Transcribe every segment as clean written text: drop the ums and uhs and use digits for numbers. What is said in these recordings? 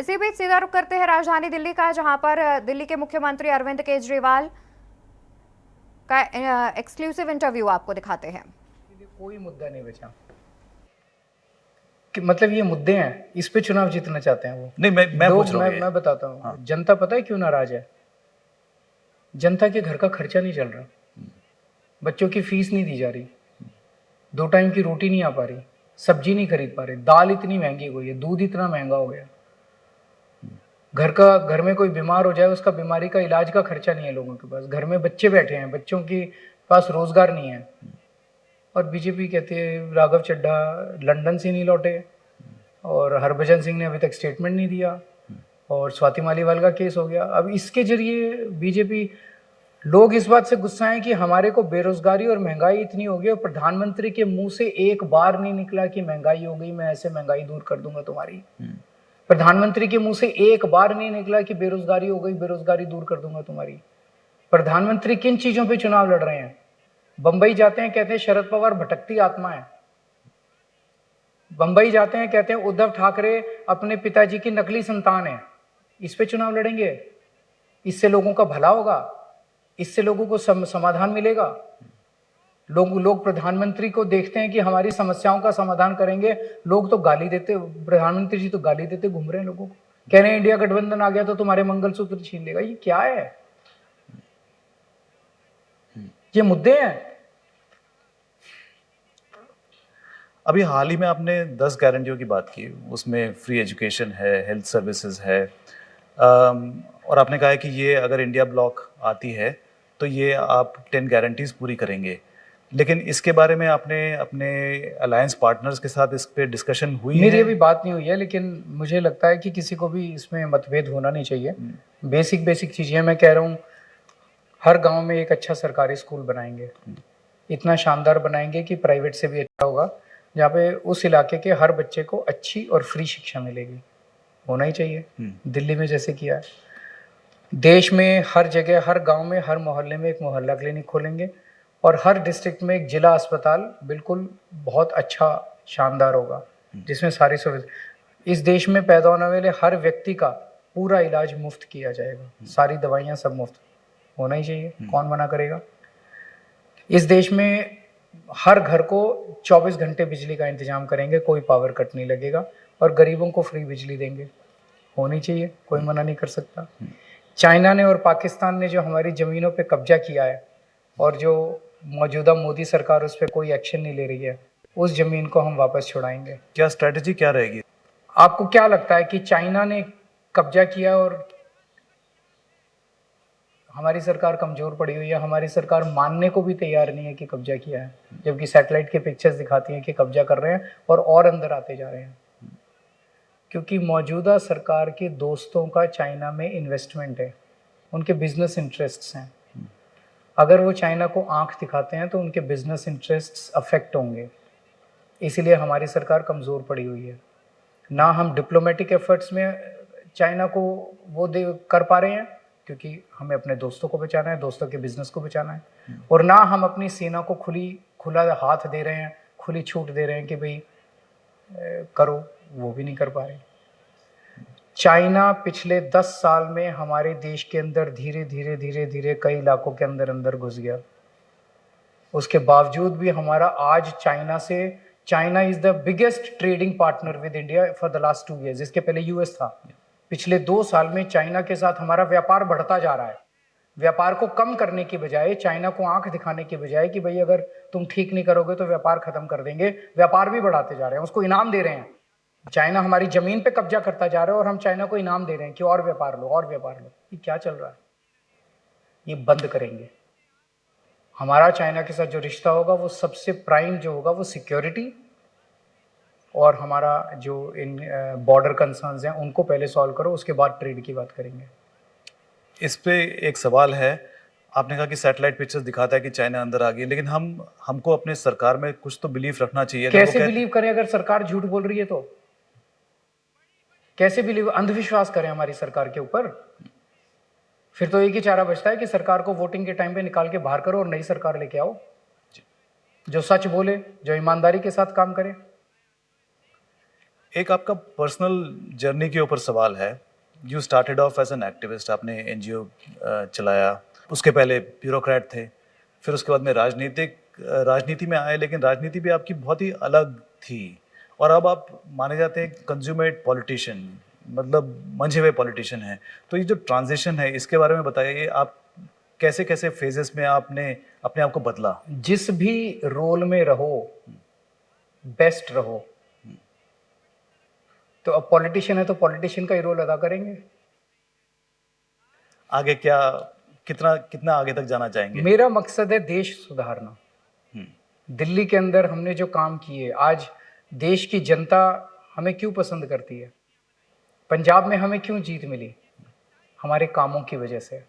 इसी बीच सीधा रुख करते हैं राजधानी दिल्ली का, जहां पर दिल्ली के मुख्यमंत्री अरविंद केजरीवाल का एक्सक्लूसिव इंटरव्यू आपको दिखाते हैं। कोई मुद्दा नहीं बचा कि मतलब ये मुद्दे हैं, इस पे चुनाव जीतना चाहते हैं वो। नहीं, मैं पूछ रहा हूँ। मैं बताता हूँ। हाँ। जनता पता है क्यों नाराज है? जनता के घर का खर्चा नहीं चल रहा, बच्चों की फीस नहीं दी जा रही, 2 टाइम की रोटी नहीं आ पा रही, सब्जी नहीं खरीद पा रहे, दाल इतनी महंगी हो गई है, दूध इतना महंगा हो गया, घर में कोई बीमार हो जाए उसका बीमारी का इलाज का खर्चा नहीं है लोगों के पास, घर में बच्चे बैठे हैं, बच्चों के पास रोजगार नहीं है। और बीजेपी कहती है राघव चड्ढा लंदन से नहीं लौटे, और हरभजन सिंह ने अभी तक स्टेटमेंट नहीं दिया, और स्वाति मालीवाल का केस हो गया। अब इसके जरिए बीजेपी लोग इस बात से गुस्सा हैं कि हमारे को बेरोजगारी और महंगाई इतनी हो गई और प्रधानमंत्री के मुंह से एक बार नहीं निकला कि महंगाई हो गई, मैं ऐसे महंगाई दूर कर दूंगा तुम्हारी। प्रधानमंत्री के मुंह से एक बार नहीं निकला कि बेरोजगारी हो गई, बेरोजगारी दूर कर दूंगा तुम्हारी। प्रधानमंत्री किन चीजों पे चुनाव लड़ रहे हैं? बंबई जाते हैं, कहते हैं शरद पवार भटकती आत्मा है। बंबई जाते हैं, कहते हैं उद्धव ठाकरे अपने पिताजी की नकली संतान है। इस पे चुनाव लड़ेंगे? इससे लोगों का भला होगा? इससे लोगों को समाधान मिलेगा? लोग प्रधानमंत्री को देखते हैं कि हमारी समस्याओं का समाधान करेंगे, लोग तो गाली देते, प्रधानमंत्री जी तो गाली देते घूम रहे हैं लोगों को, कह रहे हैं इंडिया गठबंधन आ गया तो तुम्हारे मंगलसूत्र छीन लेगा। ये क्या है? ये मुद्दे हैं। अभी हाल ही में आपने 10 गारंटियों की बात की, उसमें फ्री एजुकेशन है, हेल्थ सर्विसेज है, और आपने कहा है कि ये अगर इंडिया ब्लॉक आती है तो ये आप 10 गारंटीज पूरी करेंगे। लेकिन इसके बारे में आपने अपने अलायंस पार्टनर्स के साथ इस पे डिस्कशन हुई है? मेरी अभी बात नहीं हुई है, लेकिन मुझे लगता है कि किसी को भी इसमें मतभेद होना नहीं चाहिए। बेसिक चीजें मैं कह रहा हूँ, हर गांव में एक अच्छा सरकारी स्कूल बनाएंगे, इतना शानदार बनाएंगे कि प्राइवेट से भी अच्छा होगा, जहाँ पे उस इलाके के हर बच्चे को अच्छी और फ्री शिक्षा मिलेगी। होना ही चाहिए, दिल्ली में जैसे किया है। देश में हर जगह, हर गांव में, हर मोहल्ले में एक मोहल्ला क्लिनिक खोलेंगे, और हर डिस्ट्रिक्ट में एक जिला अस्पताल बिल्कुल बहुत अच्छा शानदार होगा, जिसमें सारी सुविधा। इस देश में पैदा होने वाले हर व्यक्ति का पूरा इलाज मुफ्त किया जाएगा, सारी दवाइयाँ सब मुफ्त। होना ही चाहिए, कौन मना करेगा? इस देश में हर घर को 24 घंटे बिजली का इंतजाम करेंगे, कोई पावर कट नहीं लगेगा, और गरीबों को फ्री बिजली देंगे। होनी चाहिए, कोई मना नहीं कर सकता। चाइना ने और पाकिस्तान ने जो हमारी ज़मीनों पे कब्जा किया है, और जो मौजूदा मोदी सरकार उस पर कोई एक्शन नहीं ले रही है, उस ज़मीन को हम वापस छुड़ाएंगे। क्या स्ट्रेटजी क्या रहेगी? आपको क्या लगता है कि चाइना ने कब्जा किया और हमारी सरकार कमज़ोर पड़ी हुई है? हमारी सरकार मानने को भी तैयार नहीं है कि कब्जा किया है, जबकि सैटेलाइट के पिक्चर्स दिखाती हैं कि कब्जा कर रहे हैं और अंदर आते जा रहे हैं, क्योंकि मौजूदा सरकार के दोस्तों का चाइना में इन्वेस्टमेंट है, उनके बिजनेस इंटरेस्ट्स हैं। अगर वो चाइना को आंख दिखाते हैं तो उनके बिजनेस इंटरेस्ट्स अफेक्ट होंगे। इसीलिए हमारी सरकार कमज़ोर पड़ी हुई है। ना हम डिप्लोमेटिक एफर्ट्स में चाइना को वो कर पा रहे हैं, क्योंकि हमें अपने दोस्तों को बचाना है, दोस्तों के बिजनेस को बचाना है, और ना हम अपनी सेना को खुला हाथ दे रहे हैं, खुली छूट दे रहे हैं कि भाई करो, वो भी नहीं कर पा रहे। चाइना पिछले 10 साल में हमारे देश के अंदर धीरे धीरे कई इलाकों के अंदर घुस गया। उसके बावजूद भी हमारा आज China is the biggest trading partner with India for the last 2 years। इसके पहले यूएस था। पिछले 2 साल में चाइना के साथ हमारा व्यापार बढ़ता जा रहा है। व्यापार को कम करने की बजाय, चाइना को आंख दिखाने की बजाय कि भाई अगर तुम ठीक नहीं करोगे तो व्यापार खत्म कर देंगे, व्यापार भी बढ़ाते जा रहे हैं, उसको इनाम दे रहे हैं। चाइना हमारी जमीन पे कब्जा करता जा रहा है और हम चाइना को इनाम दे रहे हैं कि और व्यापार लो। ये क्या चल रहा है? ये बंद करेंगे। हमारा चाइना के साथ जो रिश्ता होगा वो सबसे प्राइम जो होगा वो सिक्योरिटी, और हमारा जो इन बॉर्डर कंसर्न्स हैं उनको पहले सॉल्व करो, उसके बाद ट्रेड की बात करेंगे। इस पे एक सवाल है, आपने कहा कि सैटेलाइट पिक्चर्स दिखाता है कि चाइना अंदर आ गई, लेकिन हमको अपने सरकार में कुछ तो बिलीफ रखना चाहिए। कैसे बिलीव करें अगर सरकार झूठ बोल रही है? तो कैसे बिलीव, अंधविश्वास करें हमारी सरकार के ऊपर? फिर तो एक ही चारा बचता है कि सरकार को वोटिंग के टाइम पे निकाल के बाहर करो और नई सरकार लेके आओ, जो सच बोले, जो ईमानदारी के साथ काम करे। एक आपका पर्सनल जर्नी के ऊपर सवाल है। You started off as an activist, आपने एनजीओ चलाया, उसके पहले ब्यूरोक्रेट थे, फिर उसके बाद में राजनीति में आए, लेकिन राजनीति भी आपकी बहुत ही अलग थी, और अब आप माने जाते हैं कंज्यूमेट पॉलिटिशियन, मतलब मंझे हुए पॉलिटिशियन हैं। तो ये जो ट्रांजिशन है, इसके बारे में बताइए, आप कैसे कैसे फेजेस में आपने अपने आप को बदला? जिस भी रोल में रहो, बेस्ट रहो। तो अब पॉलिटिशियन है तो पॉलिटिशियन का ही रोल अदा करेंगे। आगे क्या, कितना आगे तक जाना चाहेंगे? मेरा मकसद है देश सुधारना। दिल्ली के अंदर हमने जो काम किए, आज देश की जनता हमें क्यों पसंद करती है, पंजाब में हमें क्यों जीत मिली, हमारे कामों की वजह से।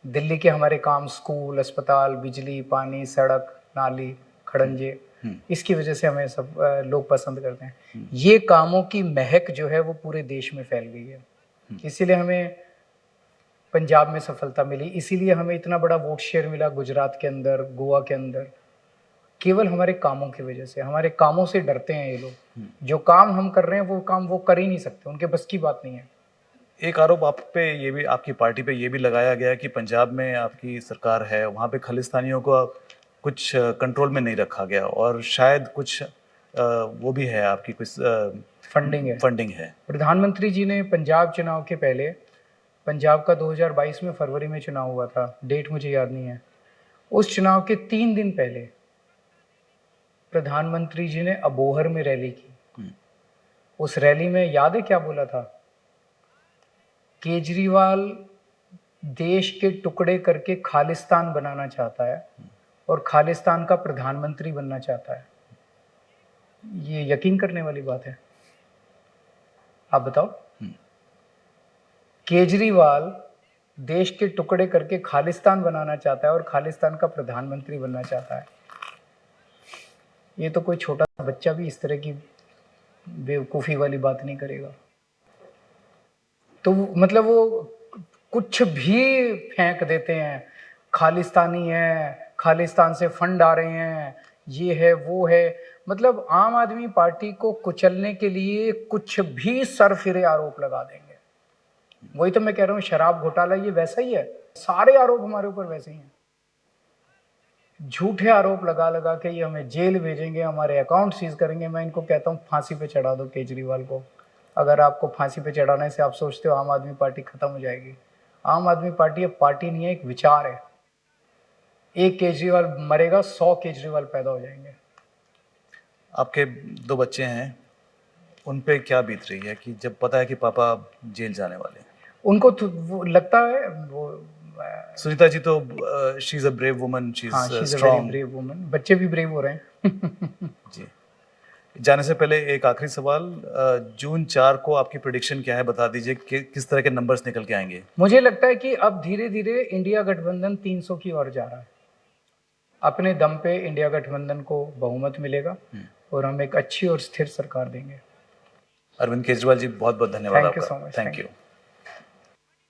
दिल्ली के हमारे काम, स्कूल, अस्पताल, बिजली, पानी, सड़क, नाली, खड़ंजे, इसकी वजह से हमें सब लोग पसंद करते हैं। ये कामों की महक जो है वो पूरे देश में फैल गई है, इसीलिए हमें पंजाब में सफलता मिली, इसीलिए हमें इतना बड़ा वोट शेयर मिला गुजरात के अंदर, गोवा के अंदर, केवल हमारे कामों की वजह से। हमारे कामों से डरते हैं ये लोग, जो काम हम कर रहे हैं वो काम वो कर ही नहीं सकते, उनके बस की बात नहीं है। एक आरोप आप पे ये भी, आपकी पार्टी पे ये भी लगाया गया कि पंजाब में आपकी सरकार है, वहाँ पे खालिस्तानियों को कुछ कंट्रोल में नहीं रखा गया, और शायद कुछ वो भी है, आपकी कुछ फंडिंग है। प्रधानमंत्री जी ने पंजाब चुनाव के पहले, पंजाब का 2022 में फरवरी में चुनाव हुआ था, डेट मुझे याद नहीं है, उस चुनाव के 3 दिन पहले प्रधानमंत्री जी ने अबोहर में रैली की। उस रैली में याद है क्या बोला था? केजरीवाल देश के टुकड़े करके खालिस्तान बनाना चाहता है और खालिस्तान का प्रधानमंत्री बनना चाहता है। ये यकीन करने वाली बात है? आप बताओ। केजरीवाल देश के टुकड़े करके खालिस्तान बनाना चाहता है और खालिस्तान का प्रधानमंत्री बनना चाहता है। ये तो कोई छोटा बच्चा भी इस तरह की बेवकूफ़ी वाली बात नहीं करेगा। तो मतलब वो कुछ भी फेंक देते हैं, खालिस्तानी है, खालिस्तान से फंड आ रहे हैं, ये है वो है। मतलब आम आदमी पार्टी को कुचलने के लिए कुछ भी सरफिरे आरोप लगा देंगे। वही तो मैं कह रहा हूँ, शराब घोटाला ये वैसा ही है, सारे आरोप हमारे ऊपर वैसे ही हैं। झूठे आरोप लगा लगा के ये हमें जेल भेजेंगे, हमारे अकाउंट सीज करेंगे। मैं इनको कहता हूँ फांसी पे चढ़ा दो केजरीवाल को। अगर आपको फांसी पे चढ़ाने से आप सोचते हो आम आदमी पार्टी खत्म हो जाएगी, आम आदमी पार्टी अब पार्टी नहीं है, एक विचार है। एक केजरीवाल मरेगा, 100 केजरीवाल पैदा हो जाएंगे। आपके 2 बच्चे हैं, उन पे क्या बीत रही है कि जब पता है कि पापा जेल जाने वाले हैं? उनको तो वो लगता है, वो सुनीता जी तो she is a brave woman, she is strong, brave woman. बच्चे भी ब्रेव हो रहे हैं। जी। जाने से पहले एक आखिरी सवाल, जून 4 को आपकी प्रेडिक्शन क्या है, बता दीजिए कि किस तरह के नंबर्स निकल के आएंगे? मुझे लगता है कि अब धीरे धीरे इंडिया गठबंधन 300 की ओर जा रहा है। अपने दम पे इंडिया गठबंधन को बहुमत मिलेगा और हम एक अच्छी और स्थिर सरकार देंगे। अरविंद केजरीवाल जी, बहुत बहुत धन्यवाद आपका। Thank you so much. Thank you.